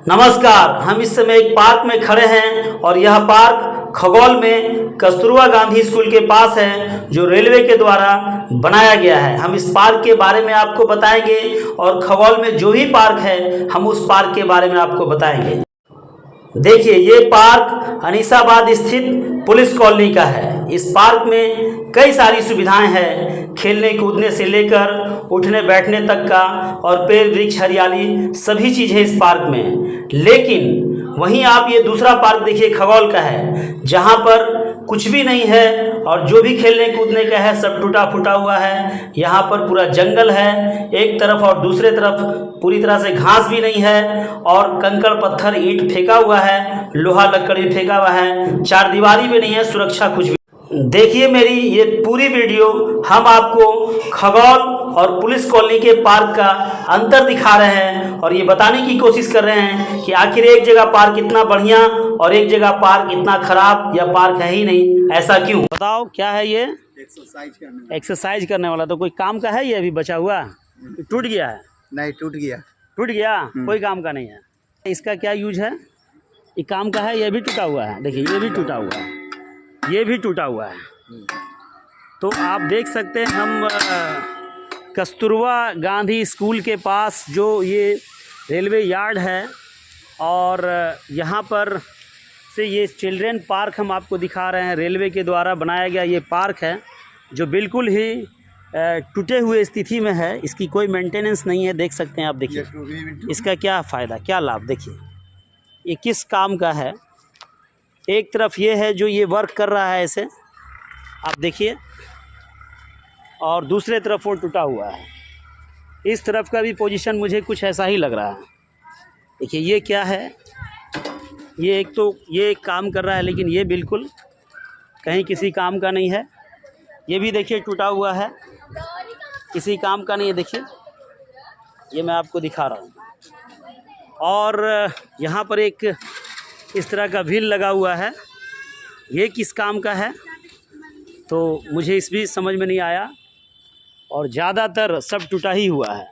नमस्कार। हम इस समय एक पार्क में खड़े हैं और यह पार्क खगौल में कस्तूरबा गांधी स्कूल के पास है, जो रेलवे के द्वारा बनाया गया है। हम इस पार्क के बारे में आपको बताएंगे और खगौल में जो भी पार्क है हम उस पार्क के बारे में आपको बताएंगे। देखिए, ये पार्क अनीसाबाद स्थित पुलिस कॉलोनी का है। इस पार्क में कई सारी सुविधाएं हैं, खेलने कूदने से लेकर उठने बैठने तक का, और पेड़ वृक्ष हरियाली सभी चीज़ है इस पार्क में। लेकिन वहीं आप ये दूसरा पार्क देखिए, खगौल का है, जहाँ पर कुछ भी नहीं है और जो भी खेलने कूदने का है सब टूटा फूटा हुआ है। यहाँ पर पूरा जंगल है एक तरफ और दूसरे तरफ पूरी तरह से घास भी नहीं है, और कंकड़ पत्थर ईंट फेंका हुआ है, लोहा लकड़ भी फेंका हुआ है, चार दीवारी भी नहीं है, सुरक्षा कुछ भी। देखिए मेरी ये पूरी वीडियो, हम आपको खगौल और पुलिस कॉलोनी के पार्क का अंतर दिखा रहे हैं और ये बताने की कोशिश कर रहे हैं कि आखिर एक जगह पार्क इतना बढ़िया और एक जगह पार्क इतना खराब, या पार्क है ही नहीं, ऐसा क्यों? बताओ क्या है ये? एक्सरसाइज करने वाला। तो कोई काम का है ये? अभी बचा हुआ टूट गया है? नहीं, टूट गया। टूट गया, कोई काम का नहीं है। इसका क्या यूज है? ये काम का है? ये भी टूटा हुआ है, देखिए ये भी टूटा हुआ है, ये भी टूटा हुआ है। तो आप देख सकते हैं, हम कस्तूरबा गांधी स्कूल के पास जो ये रेलवे यार्ड है, और यहाँ पर से ये चिल्ड्रेन पार्क हम आपको दिखा रहे हैं। रेलवे के द्वारा बनाया गया ये पार्क है, जो बिल्कुल ही टूटे हुए स्थिति में है। इसकी कोई मेंटेनेंस नहीं है, देख सकते हैं आप। देखिए इसका क्या फ़ायदा, क्या लाभ, देखिए ये किस काम का है। एक तरफ ये है जो ये वर्क कर रहा है ऐसे, आप देखिए, और दूसरे तरफ वो टूटा हुआ है। इस तरफ का भी पोजीशन मुझे कुछ ऐसा ही लग रहा है। देखिए ये क्या है, ये एक तो ये एक काम कर रहा है, लेकिन ये बिल्कुल कहीं किसी काम का नहीं है। ये भी देखिए टूटा हुआ है, किसी काम का नहीं है। देखिए ये मैं आपको दिखा रहा हूँ। और यहाँ पर एक इस तरह का व्हील लगा हुआ है, ये किस काम का है तो मुझे इस भी समझ में नहीं आया। और ज़्यादातर सब टूटा ही हुआ है।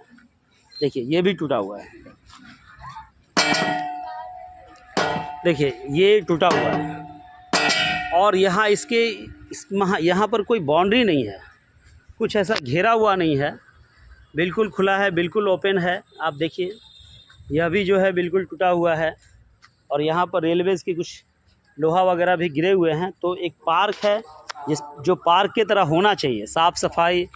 देखिए ये भी टूटा हुआ है, देखिए ये टूटा हुआ है। और यहाँ यहाँ पर कोई बाउंड्री नहीं है, कुछ ऐसा घेरा हुआ नहीं है, बिल्कुल खुला है, बिल्कुल ओपन है। आप देखिए यह भी जो है बिल्कुल टूटा हुआ है, और यहाँ पर रेलवेज़ की कुछ लोहा वगैरह भी गिरे हुए हैं। तो एक पार्क है जो पार्क के तरह होना चाहिए, साफ़ सफाई,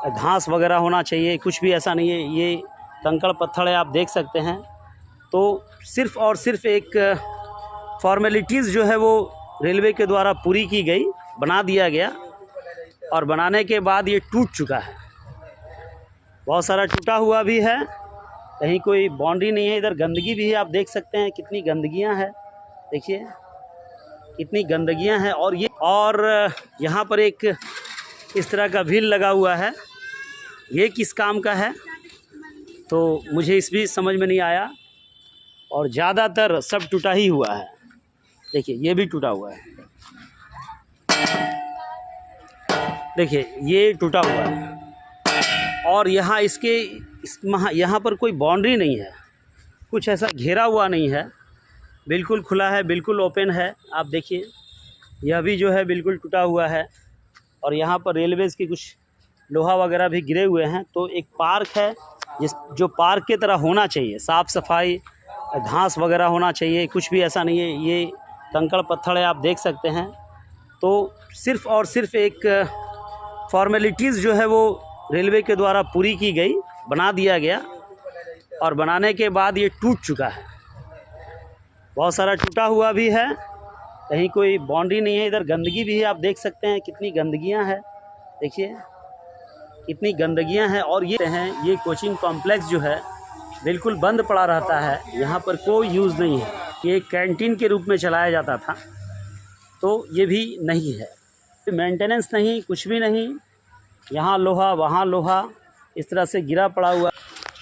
घास वगैरह होना चाहिए, कुछ भी ऐसा नहीं है। ये कंकड़ पत्थर है, आप देख सकते हैं। तो सिर्फ़ और सिर्फ एक फॉर्मेलिटीज़ जो है वो रेलवे के द्वारा पूरी की गई, बना दिया गया, और बनाने के बाद ये टूट चुका है। बहुत सारा टूटा हुआ भी है, कहीं कोई बाउंड्री नहीं है। इधर गंदगी भी है, आप देख सकते हैं कितनी गंदगियां हैं, देखिए कितनी गंदगियां हैं। और यहाँ पर एक इस तरह का व्हील लगा हुआ है, ये किस काम का है तो मुझे इस भी समझ में नहीं आया। और ज़्यादातर सब टूटा ही हुआ है, देखिए ये भी टूटा हुआ है, देखिए ये टूटा हुआ है। और यहाँ यहाँ पर कोई बाउंड्री नहीं है, कुछ ऐसा घेरा हुआ नहीं है, बिल्कुल खुला है, बिल्कुल ओपन है। आप देखिए यह भी जो है बिल्कुल टूटा हुआ है, और यहाँ पर रेलवेज़ की कुछ लोहा वगैरह भी गिरे हुए हैं। तो एक पार्क है जो पार्क के तरह होना चाहिए, साफ़ सफाई, घास वगैरह होना चाहिए, कुछ भी ऐसा नहीं है। ये कंकड़ पत्थर है, आप देख सकते हैं। तो सिर्फ़ और सिर्फ एक फॉर्मेलिटीज़ जो है वो रेलवे के द्वारा पूरी की गई, बना दिया गया, और बनाने के बाद ये टूट चुका है। बहुत सारा टूटा हुआ भी है, कहीं कोई बाउंड्री नहीं है। इधर गंदगी भी है, आप देख सकते हैं कितनी गंदगियां हैं, देखिए कितनी गंदगियां हैं। और ये कोचिंग कॉम्प्लेक्स जो है बिल्कुल बंद पड़ा रहता है, यहाँ पर कोई यूज़ नहीं है। ये कैंटीन के रूप में चलाया जाता था, तो ये भी नहीं है। मेंटेनेंस नहीं, कुछ भी नहीं, यहाँ लोहा वहाँ लोहा इस तरह से गिरा पड़ा हुआ।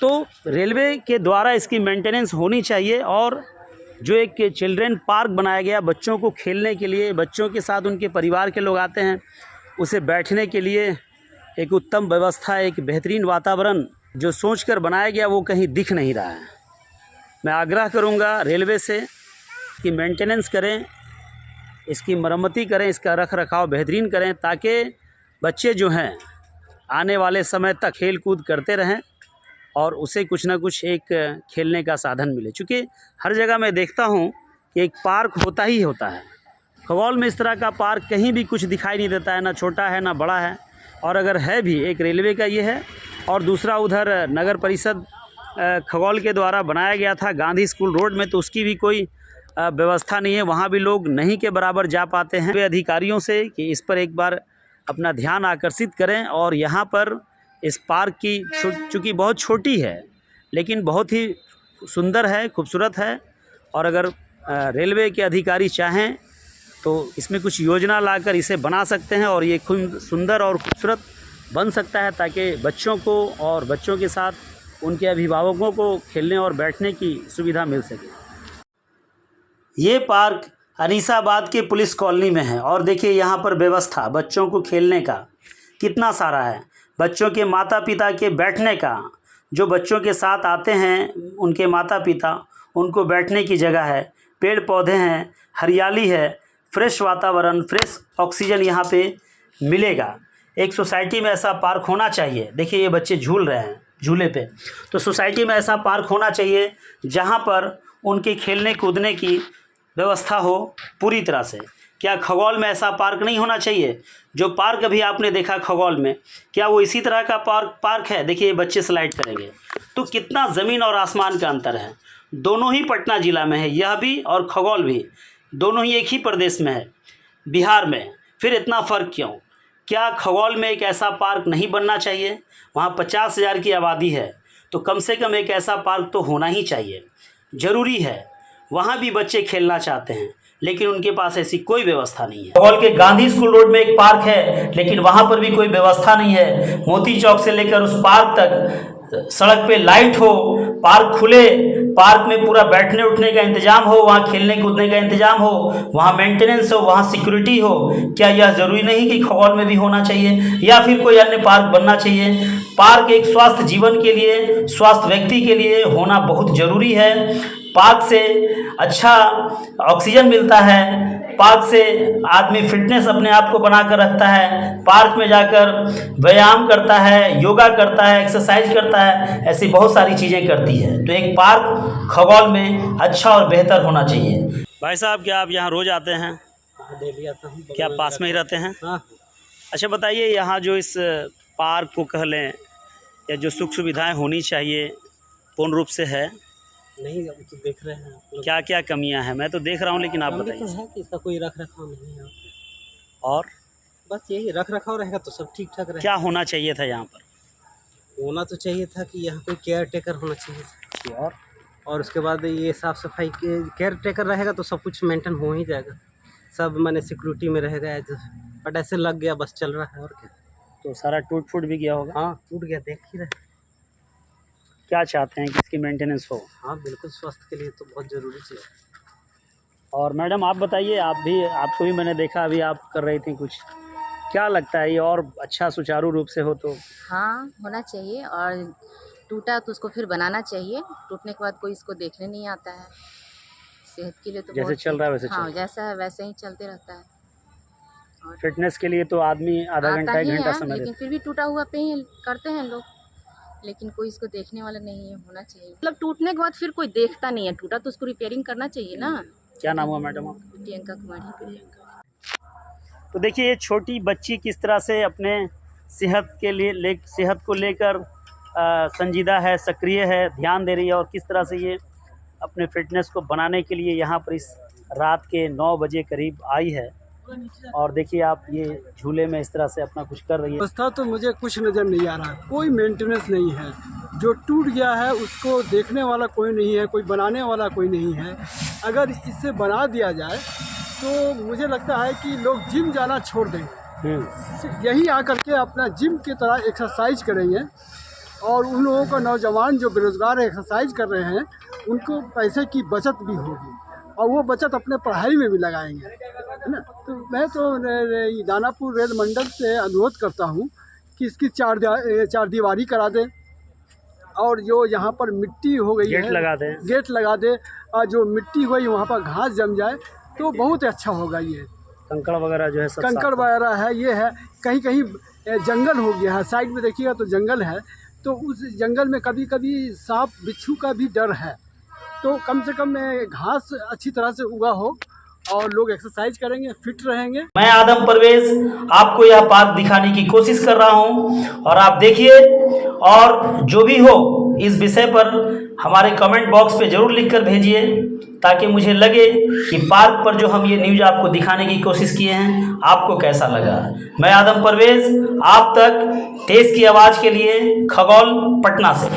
तो रेलवे के द्वारा इसकी मेंटेनेंस होनी चाहिए। और जो एक चिल्ड्रेन पार्क बनाया गया बच्चों को खेलने के लिए, बच्चों के साथ उनके परिवार के लोग आते हैं, उसे बैठने के लिए एक उत्तम व्यवस्था, एक बेहतरीन वातावरण जो सोचकर बनाया गया वो कहीं दिख नहीं रहा है। मैं आग्रह करूंगा रेलवे से कि मेंटेनेंस करें, इसकी मरम्मती करें, इसका रख रखाव बेहतरीन करें, ताकि बच्चे जो हैं आने वाले समय तक खेल कूद करते रहें और उसे कुछ ना कुछ एक खेलने का साधन मिले। चूँकि हर जगह मैं देखता हूँ कि एक पार्क होता ही होता है। खगौल में इस तरह का पार्क कहीं भी कुछ दिखाई नहीं देता है, ना छोटा है ना बड़ा है, और अगर है भी एक रेलवे का ये है, और दूसरा उधर नगर परिषद खगौल के द्वारा बनाया गया था गांधी स्कूल रोड में, तो उसकी भी कोई व्यवस्था नहीं है, वहाँ भी लोग नहीं के बराबर जा पाते हैं। वे अधिकारियों से कि इस पर एक बार अपना ध्यान आकर्षित करें, और यहाँ पर इस पार्क की चूँकि बहुत छोटी है लेकिन बहुत ही सुंदर है, खूबसूरत है, और अगर रेलवे के अधिकारी चाहें तो इसमें कुछ योजना लाकर इसे बना सकते हैं और ये खूब सुंदर और खूबसूरत बन सकता है, ताकि बच्चों को और बच्चों के साथ उनके अभिभावकों को खेलने और बैठने की सुविधा मिल सके। ये पार्क अनीसाबाद के पुलिस कॉलोनी में है, और देखिए यहाँ पर व्यवस्था बच्चों को खेलने का कितना सारा है, बच्चों के माता पिता के बैठने का, जो बच्चों के साथ आते हैं उनके माता पिता, उनको बैठने की जगह है, पेड़ पौधे हैं, हरियाली है, फ्रेश वातावरण, फ्रेश ऑक्सीजन यहाँ पे मिलेगा। एक सोसाइटी में ऐसा पार्क होना चाहिए। देखिए ये बच्चे झूल रहे हैं झूले पे, तो सोसाइटी में ऐसा पार्क होना चाहिए जहाँ पर उनके खेलने कूदने की व्यवस्था हो पूरी तरह से। क्या खगौल में ऐसा पार्क नहीं होना चाहिए? जो पार्क अभी आपने देखा खगौल में, क्या वो इसी तरह का पार्क है? देखिए ये बच्चे स्लाइड करेंगे, तो कितना ज़मीन और आसमान का अंतर है। दोनों ही पटना ज़िला में है, यह भी और खगौल भी, दोनों ही एक ही प्रदेश में है, बिहार में। फिर इतना फ़र्क क्यों? क्या खगौल में एक ऐसा पार्क नहीं बनना चाहिए? वहाँ 50,000 की आबादी है, तो कम से कम एक ऐसा पार्क तो होना ही चाहिए, ज़रूरी है। वहाँ भी बच्चे खेलना चाहते हैं, लेकिन उनके पास ऐसी कोई व्यवस्था नहीं है। खगौल के गांधी स्कूल रोड में एक पार्क है, लेकिन वहाँ पर भी कोई व्यवस्था नहीं है। मोती चौक से लेकर उस पार्क तक सड़क पे लाइट हो, पार्क खुले, पार्क में पूरा बैठने उठने का इंतजाम हो, वहाँ खेलने कूदने का इंतजाम हो, वहाँ मेंटेनेंस हो, वहाँ सिक्योरिटी हो। क्या यह ज़रूरी नहीं कि खगौल में भी होना चाहिए, या फिर कोई अन्य पार्क बनना चाहिए? पार्क एक स्वस्थ जीवन के लिए, स्वस्थ व्यक्ति के लिए होना बहुत ज़रूरी है। पार्क से अच्छा ऑक्सीजन मिलता है, पार्क से आदमी फिटनेस अपने आप को बना कर रखता है, पार्क में जाकर व्यायाम करता है, योगा करता है, एक्सरसाइज करता है, ऐसी बहुत सारी चीज़ें करती है। तो एक पार्क खगौल में अच्छा और बेहतर होना चाहिए। भाई साहब, क्या आप यहाँ रोज़ आते हैं? डेली आता हूँ। क्या पास में ही रहते हैं? हाँ। अच्छा बताइए, यहाँ जो इस पार्क को कह लें या जो सुख सुविधाएँ होनी चाहिए पूर्ण रूप से है? नहीं, अब तो देख रहे हैं आप लोग। क्या क्या कमियां हैं? मैं तो देख रहा हूँ, लेकिन आप बताइए। तो है कि इसका कोई रख रखाव नहीं है, और बस यही रख रखाव रहेगा तो सब ठीक ठाक रहेगा। क्या होना चाहिए था यहाँ पर? होना तो चाहिए था कि यहाँ कोई केयर टेकर होना चाहिए था, और उसके बाद ये साफ़ सफाई के केयर टेकर रहेगा तो सब कुछ मेंटेन हो ही जाएगा, सब मैंने सिक्योरिटी में रहेगा। बट ऐसे लग गया, बस चल रहा है, और क्या। तो सारा टूट फूट भी गया होगा? हाँ, टूट गया, देख ही रहे। क्या चाहते हैं कि इसकी मेंटेनेंस हो? हाँ बिल्कुल, स्वास्थ्य के लिए तो बहुत ज़रूरी चीज़ है। और मैडम आप बताइए, आपको भी मैंने देखा अभी आप कर रही थी कुछ, क्या लगता है ये और अच्छा सुचारू रूप से हो तो? हाँ, होना चाहिए, और टूटा तो उसको फिर बनाना चाहिए। टूटने के बाद कोई इसको देखने नहीं आता है। सेहत के लिए तो जैसे चल रहा है वैसे हाँ, जैसा है वैसे ही चलते रहता है। और फिटनेस के लिए तो आदमी आधा घंटा 1 घंटा समय लेकिन फिर भी टूटा हुआ पे ही करते हैं लोग, लेकिन कोई इसको देखने वाला नहीं है। होना चाहिए, मतलब टूटने के बाद फिर कोई देखता नहीं है, टूटा तो उसको रिपेयरिंग करना चाहिए ना। क्या नाम हुआ मैडम आप? प्रियंका कुमारी। तो देखिए ये छोटी बच्ची किस तरह से अपने सेहत के लिए सेहत को लेकर संजीदा है, सक्रिय है, ध्यान दे रही है, और किस तरह से ये अपने फिटनेस को बनाने के लिए यहाँ पर इस रात के 9 बजे करीब आई है। और देखिए आप ये झूले में इस तरह से अपना कुछ कर रही है। व्यवस्था तो मुझे कुछ नज़र नहीं आ रहा, कोई मेंटेनेंस नहीं है। जो टूट गया है उसको देखने वाला कोई नहीं है, कोई बनाने वाला कोई नहीं है। अगर इसे बना दिया जाए तो मुझे लगता है कि लोग जिम जाना छोड़ देंगे, यही आकर के अपना जिम की तरह एक्सरसाइज करेंगे, और उन लोगों का नौजवान जो बेरोज़गार एक्सरसाइज कर रहे हैं उनको पैसे की बचत भी होगी, और वो बचत अपने पढ़ाई में भी लगाएंगे, है ना। तो मैं तो दानापुर रेल मंडल से अनुरोध करता हूँ कि इसकी चार दीवारी करा दें, और जो यहाँ पर मिट्टी हो गई गेट है, लगा दें। गेट लगा दे और जो मिट्टी हुई वहाँ पर घास जम जाए तो बहुत अच्छा होगा। ये कंकड़ वगैरह जो है सब कंकड़ साफ वगैरह है, ये है कहीं कहीं जंगल हो गया है, साइड में देखिएगा तो जंगल है, तो उस जंगल में कभी कभी सांप बिच्छू का भी डर है। तो कम से कम घास अच्छी तरह से उगा हो और लोग एक्सरसाइज करेंगे, फिट रहेंगे। मैं आदम परवेज आपको यह पार्क दिखाने की कोशिश कर रहा हूं और आप देखिए, और जो भी हो इस विषय पर हमारे कमेंट बॉक्स पे ज़रूर लिखकर भेजिए, ताकि मुझे लगे कि पार्क पर जो हम ये न्यूज़ आपको दिखाने की कोशिश किए हैं आपको कैसा लगा। मैं आदम परवेज आप तक तेज की आवाज़ के लिए खगौल पटना से।